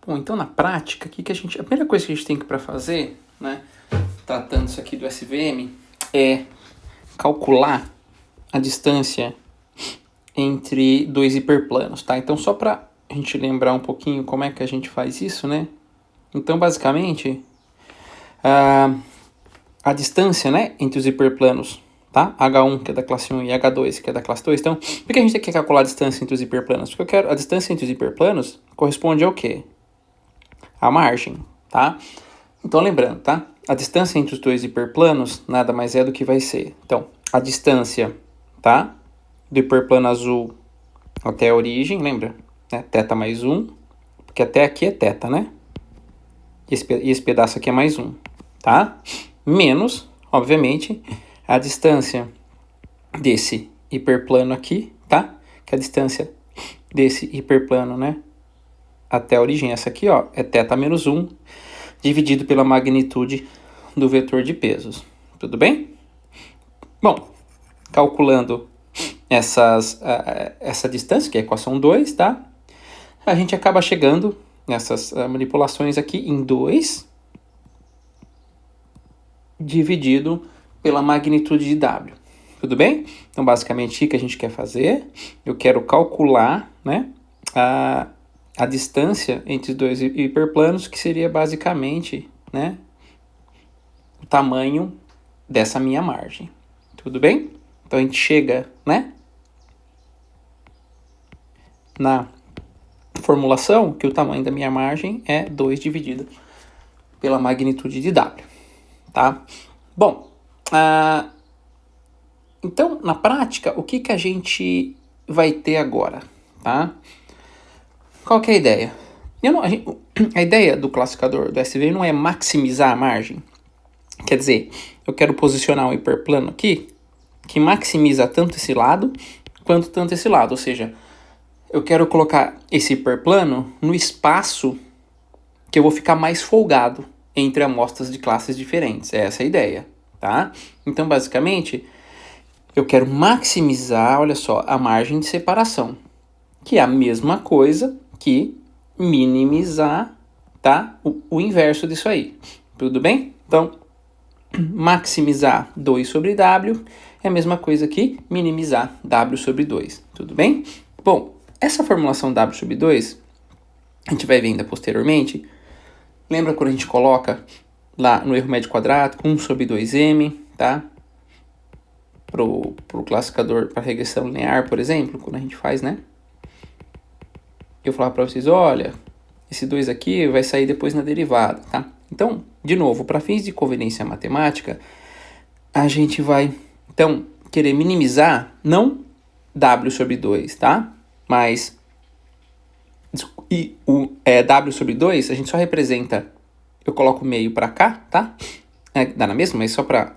Bom, então na prática, a primeira coisa que a gente tem que para fazer, né, tratando isso aqui do SVM, é calcular a distância entre dois hiperplanos, tá? Então só para a gente lembrar um pouquinho como é que a gente faz isso, né? Então basicamente a distância, né, entre os hiperplanos, tá? H1 que é da classe 1 e H2 que é da classe 2. Então, por que a gente quer calcular a distância entre os hiperplanos? Porque a distância entre os hiperplanos corresponde ao quê? A margem, tá? Então lembrando, tá? A distância entre os dois hiperplanos nada mais é do que vai ser. Então, a distância, tá? Do hiperplano azul até a origem, lembra? Né? Θ mais 1, porque até aqui é θ, né? E esse pedaço aqui é mais 1, tá? Menos, obviamente, a distância desse hiperplano aqui, tá? Que é a distância desse hiperplano, né? Até a origem, essa aqui, ó, é θ menos 1, dividido pela magnitude do vetor de pesos. Tudo bem? Bom, calculando essa distância, que é a equação 2, tá? A gente acaba chegando nessas manipulações aqui em 2 dividido pela magnitude de W. Tudo bem? Então, basicamente, o que a gente quer fazer? Eu quero calcular, né, a distância entre os dois hiperplanos, que seria basicamente, né, o tamanho dessa minha margem. Tudo bem? Então, a gente chega, né, na formulação que o tamanho da minha margem é 2 dividido pela magnitude de W, tá? Bom, então, na prática, o que a gente vai ter agora, tá? Qual que é a ideia? A ideia do classificador do SV não é maximizar a margem. Quer dizer, eu quero posicionar um hiperplano aqui que maximiza tanto esse lado quanto tanto esse lado. Ou seja, eu quero colocar esse hiperplano no espaço que eu vou ficar mais folgado entre amostras de classes diferentes. É essa a ideia, tá? Então, basicamente, eu quero maximizar, olha só, a margem de separação, que é a mesma coisa que minimizar, tá? O inverso disso aí. Tudo bem? Então, maximizar 2 sobre W é a mesma coisa que minimizar W sobre 2. Tudo bem? Bom, essa formulação W sobre 2, a gente vai ver ainda posteriormente. Lembra quando a gente coloca lá no erro médio quadrado 1 sobre 2m, tá? Pro classificador para regressão linear, por exemplo, quando a gente faz, né? Eu falava para vocês, olha, esse 2 aqui vai sair depois na derivada, tá? Então, de novo, para fins de conveniência matemática, a gente vai, então, querer minimizar, não W sobre 2, tá? Mas W sobre 2, a gente só representa, eu coloco meio para cá, tá? Dá na mesma, mas só para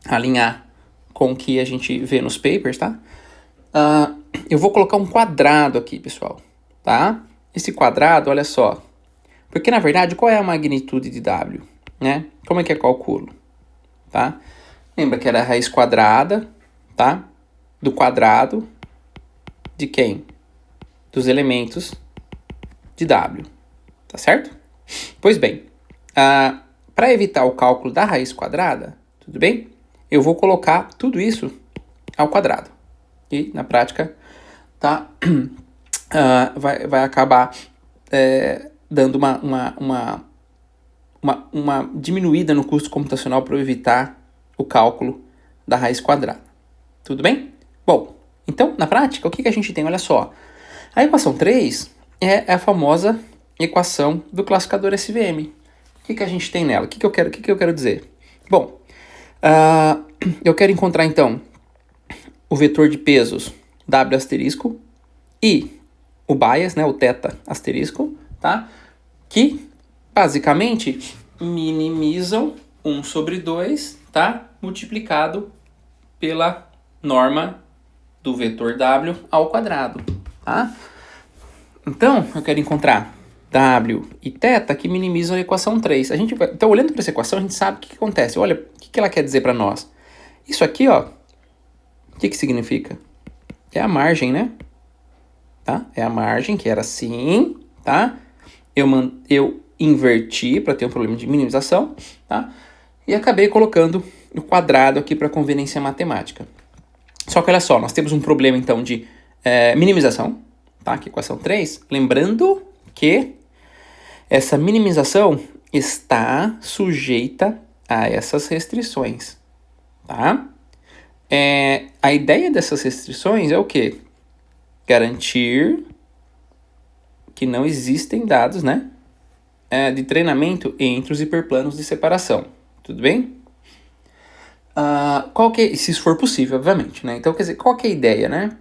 alinhar com o que a gente vê nos papers, tá? Eu vou colocar um quadrado aqui, pessoal, tá? Esse quadrado, olha só, porque na verdade, qual é a magnitude de W, né? Como é que eu calculo, tá? Lembra que era a raiz quadrada, tá? Do quadrado de quem? Dos elementos de W, tá certo? Pois bem, para evitar o cálculo da raiz quadrada, tudo bem? Eu vou colocar tudo isso ao quadrado. E, na prática, tá? Vai acabar dando uma diminuída no custo computacional para eu evitar o cálculo da raiz quadrada. Tudo bem? Bom, então, na prática, o que a gente tem? Olha só. A equação 3 é a famosa equação do classificador SVM. O que a gente tem nela? O que eu quero dizer? Bom, eu quero encontrar, então, o vetor de pesos W asterisco e o bias, né, o θ asterisco, tá? Que, basicamente, minimizam 1 sobre 2, tá? Multiplicado pela norma do vetor W ao quadrado, tá? Então, eu quero encontrar W e θ que minimizam a equação 3. Então, olhando para essa equação, a gente sabe o que acontece. Olha, o que ela quer dizer para nós? Isso aqui, ó, o que significa? É a margem, né? Tá? É a margem, que era assim, tá? eu inverti para ter um problema de minimização, tá? E acabei colocando o quadrado aqui para conveniência matemática. Só que olha só, nós temos um problema então de minimização, tá? Aqui equação 3. Lembrando que essa minimização está sujeita a essas restrições, tá? A ideia dessas restrições é o quê? Garantir que não existem dados, né, de treinamento entre os hiperplanos de separação. Tudo bem? Se isso for possível, obviamente, né? Então, quer dizer, qual que é a ideia, né?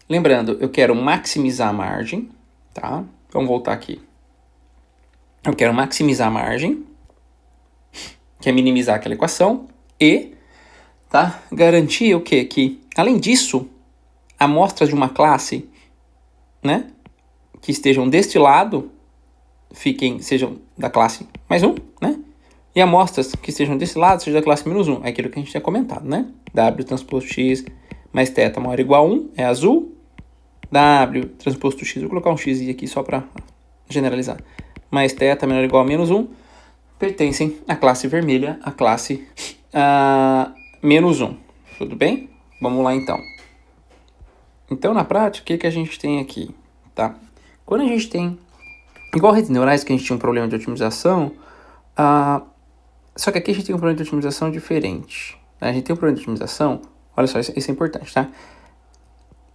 Lembrando, eu quero maximizar a margem, tá? Vamos voltar aqui. Eu quero maximizar a margem, que é minimizar aquela equação, e garantir o quê? Que, além disso, amostras de uma classe, né, que estejam deste lado, sejam da classe mais 1, né? E amostras que estejam desse lado sejam da classe menos 1. É aquilo que a gente tinha comentado, né? W transposto x mais θ maior ou igual a 1 é azul. W transposto x, vou colocar um x aqui só para generalizar, mais θ menor ou igual a menos 1, pertencem à classe vermelha, à classe menos 1. Tudo bem? Vamos lá então. Então, na prática, o que a gente tem aqui? Tá? Quando a gente tem, igual redes neurais, que a gente tinha um problema de otimização, só que aqui a gente tem um problema de otimização diferente. A gente tem um problema de otimização, olha só, isso é importante, tá?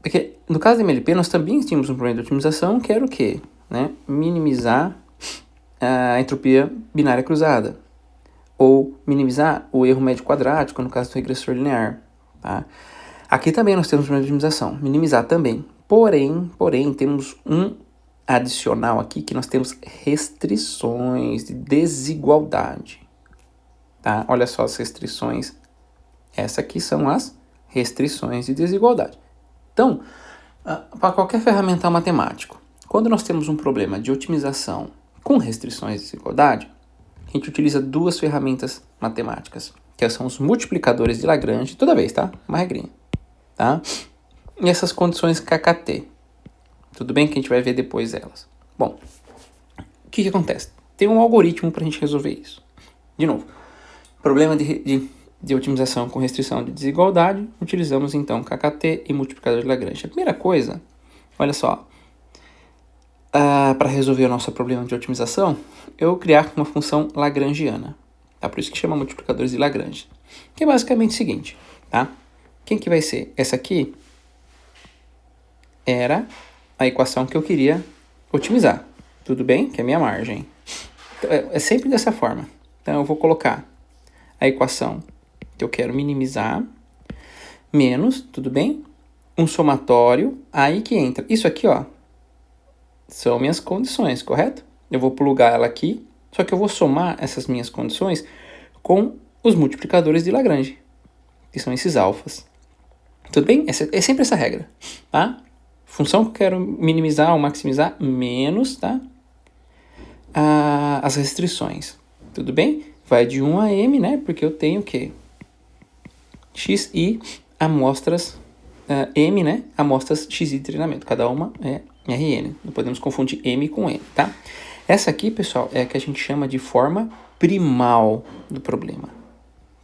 Porque no caso da MLP, nós também tínhamos um problema de otimização, que era o quê? Né? Minimizar a entropia binária cruzada. Ou minimizar o erro médio quadrático, no caso do regressor linear. Tá? Aqui também nós temos um problema de otimização. Minimizar também. Porém, temos um adicional aqui, que nós temos restrições de desigualdade. Tá? Olha só as restrições. Essas aqui são as restrições de desigualdade. Então, para qualquer ferramental matemático, quando nós temos um problema de otimização com restrições de desigualdade, a gente utiliza duas ferramentas matemáticas, que são os multiplicadores de Lagrange, toda vez, tá? Uma regrinha, tá? E essas condições KKT. Tudo bem que a gente vai ver depois elas. Bom, o que acontece? Tem um algoritmo para a gente resolver isso. De novo, problema de otimização com restrição de desigualdade, utilizamos então KKT e multiplicador de Lagrange. A primeira coisa, olha só, para resolver o nosso problema de otimização, eu criar uma função lagrangiana. Tá? Por isso que chama multiplicadores de Lagrange. Que é basicamente o seguinte, tá? Quem que vai ser? Essa aqui era a equação que eu queria otimizar. Tudo bem? Que é a minha margem. Então, é sempre dessa forma. Então eu vou colocar a equação que eu quero minimizar, menos, tudo bem? Um somatório, aí que entra. Isso aqui, ó, são minhas condições, correto? Eu vou plugar ela aqui, só que eu vou somar essas minhas condições com os multiplicadores de Lagrange, que são esses alfas. Tudo bem? É sempre essa regra, tá? Função que eu quero minimizar ou maximizar, menos, tá? As restrições. Tudo bem? Vai de 1 a m, né? Porque eu tenho o quê? X e amostras M, né? Amostras X de treinamento. Cada uma é Rn. Não podemos confundir M com N, tá? Essa aqui, pessoal, é a que a gente chama de forma primal do problema,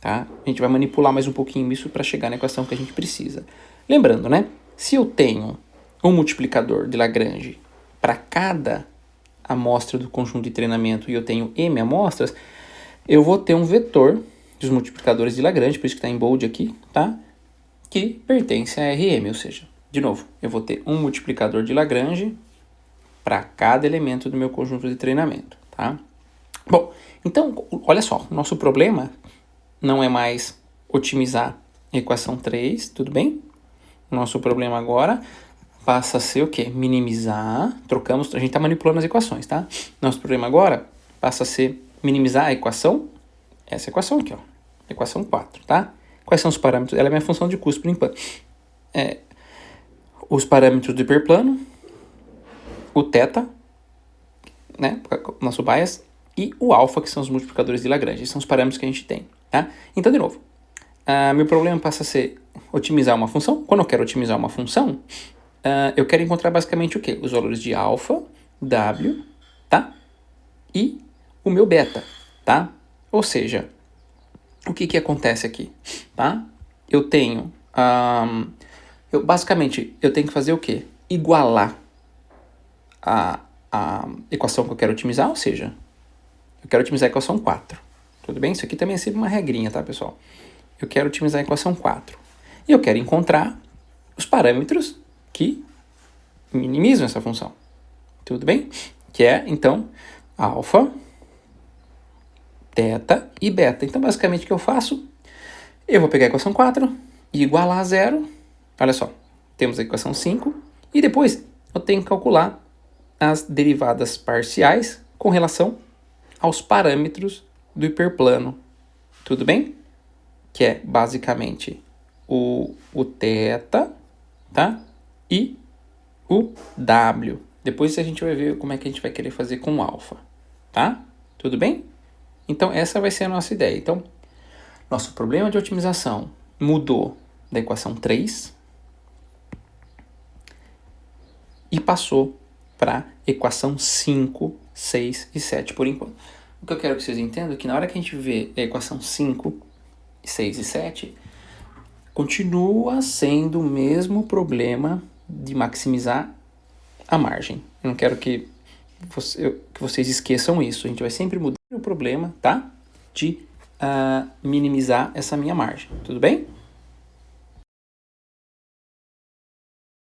tá? A gente vai manipular mais um pouquinho isso para chegar na equação que a gente precisa. Lembrando, né? Se eu tenho um multiplicador de Lagrange para cada amostra do conjunto de treinamento e eu tenho M amostras, eu vou ter um vetor dos multiplicadores de Lagrange, por isso que está em bold aqui, tá? Que pertence a Rm, ou seja, de novo, eu vou ter um multiplicador de Lagrange para cada elemento do meu conjunto de treinamento, tá? Bom, então, olha só, o nosso problema não é mais otimizar a equação 3, tudo bem? O nosso problema agora passa a ser o quê? Minimizar, trocamos, a gente está manipulando as equações, tá? Nosso problema agora passa a ser minimizar a equação, essa equação aqui, ó, equação 4, tá? Quais são os parâmetros? Ela é minha função de custo por enquanto. Os parâmetros do hiperplano, o θ, né, nosso bias, e o alfa, que são os multiplicadores de Lagrange. Esses são os parâmetros que a gente tem, tá? Então, de novo, meu problema passa a ser otimizar uma função. Quando eu quero otimizar uma função, eu quero encontrar basicamente o quê? Os valores de alfa, w, tá? e o meu beta, tá? Ou seja, o que acontece aqui, tá? Eu tenho, basicamente, eu tenho que fazer o quê? Igualar a equação que eu quero otimizar, ou seja, eu quero otimizar a equação 4, tudo bem? Isso aqui também é sempre uma regrinha, tá, pessoal? Eu quero otimizar a equação 4 e eu quero encontrar os parâmetros que minimizam essa função, tudo bem? Que é, então, alfa, θ e beta. Então, basicamente, o que eu faço? Eu vou pegar a equação 4 e igualar a zero. Olha só, temos a equação 5 e depois eu tenho que calcular as derivadas parciais com relação aos parâmetros do hiperplano. Tudo bem? Que é basicamente o θ, tá? E o w. Depois a gente vai ver como é que a gente vai querer fazer com o alfa, tá? Tudo bem? Então essa vai ser a nossa ideia. Então, nosso problema de otimização mudou da equação 3 e passou para equação 5, 6 e 7 por enquanto. O que eu quero que vocês entendam é que na hora que a gente vê a equação 5, 6 e 7, continua sendo o mesmo problema de maximizar a margem. Eu não quero que vocês esqueçam isso. A gente vai sempre mudar o problema, tá? De minimizar essa minha margem. Tudo bem?